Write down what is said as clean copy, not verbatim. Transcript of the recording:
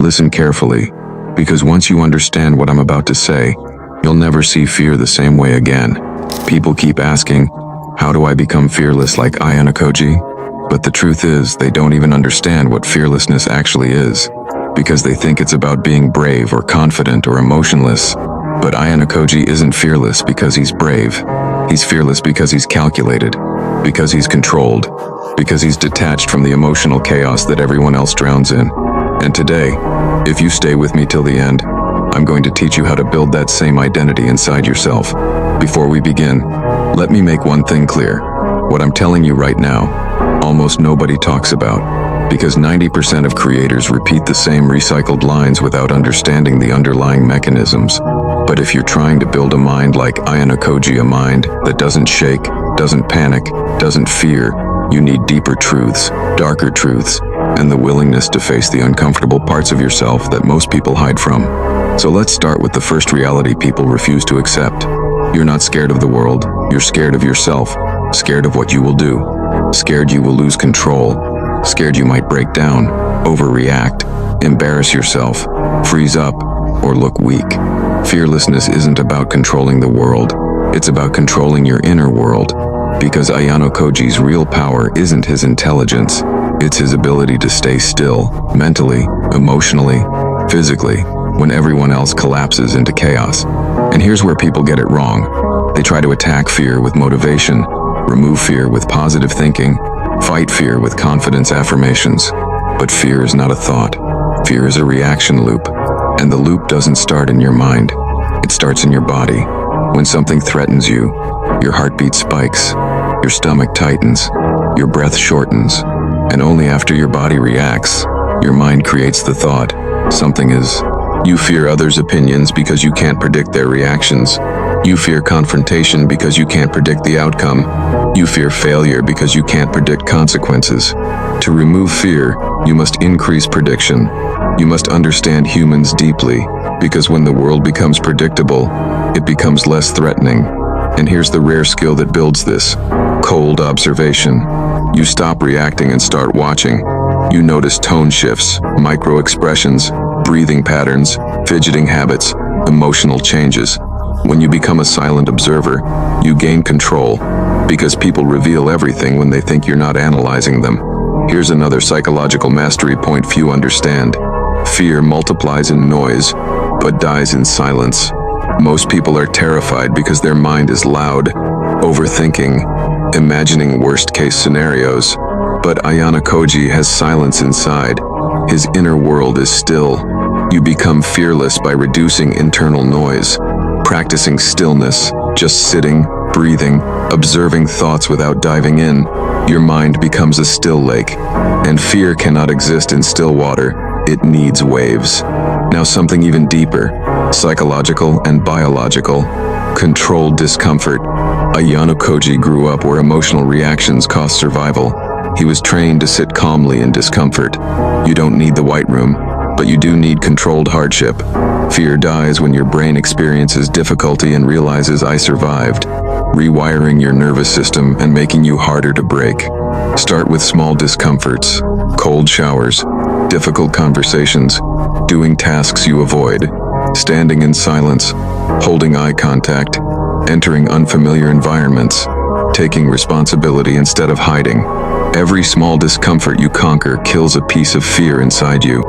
Listen carefully, because once you understand what I'm about to say, you'll never see fear the same way again. People keep asking, how do I become fearless like Ayanokoji? But the truth is, they don't even understand what fearlessness actually is, because they think it's about being brave or confident or emotionless. But Ayanokoji isn't fearless because he's brave. He's fearless because he's calculated, because he's controlled, because he's detached from the emotional chaos that everyone else drowns in. And today, if you stay with me till the end, I'm going to teach you how to build that same identity inside yourself. Before we begin, let me make one thing clear. What I'm telling you right now, almost nobody talks about, because 90% of creators repeat the same recycled lines without understanding the underlying mechanisms. But if you're trying to build a mind like Ayanokoji, a mind that doesn't shake, doesn't panic, doesn't fear, you need deeper truths, darker truths, and the willingness to face the uncomfortable parts of yourself that most people hide from. So let's start with the first reality people refuse to accept. You're not scared of the world, you're scared of yourself, scared of what you will do, scared you will lose control, scared you might break down, overreact, embarrass yourself, freeze up, or look weak. Fearlessness isn't about controlling the world, it's about controlling your inner world. Because Ayanokoji's real power isn't his intelligence, it's his ability to stay still, mentally, emotionally, physically, when everyone else collapses into chaos. And here's where people get it wrong. They try to attack fear with motivation, remove fear with positive thinking, fight fear with confidence affirmations. But fear is not a thought. Fear is a reaction loop. And the loop doesn't start in your mind. It starts in your body. When something threatens you, your heartbeat spikes, your stomach tightens, your breath shortens, and only after your body reacts, your mind creates the thought, something is. You fear others' opinions because you can't predict their reactions. You fear confrontation because you can't predict the outcome. You fear failure because you can't predict consequences. To remove fear, you must increase prediction. You must understand humans deeply, because when the world becomes predictable, it becomes less threatening. And here's the rare skill that builds this: cold observation. You stop reacting and start watching. You notice tone shifts, micro expressions, breathing patterns, fidgeting habits, emotional changes. When you become a silent observer, you gain control, because people reveal everything when they think you're not analyzing them. Here's another psychological mastery point few understand. Fear multiplies in noise, but dies in silence. Most people are terrified because their mind is loud, overthinking, imagining worst-case scenarios. But Ayanokoji has silence inside. His inner world is still. You become fearless by reducing internal noise, practicing stillness, just sitting, breathing, observing thoughts without diving in. Your mind becomes a still lake, and fear cannot exist in still water. It needs waves. Now something even deeper, psychological and biological, controlled discomfort. Ayanokoji grew up where emotional reactions cost survival. He was trained to sit calmly in discomfort. You don't need the white room, but you do need controlled hardship. Fear dies when your brain experiences difficulty and realizes I survived, rewiring your nervous system and making you harder to break. Start with small discomforts, cold showers, difficult conversations, doing tasks you avoid, standing in silence, holding eye contact, entering unfamiliar environments, taking responsibility instead of hiding. Every small discomfort you conquer kills a piece of fear inside you.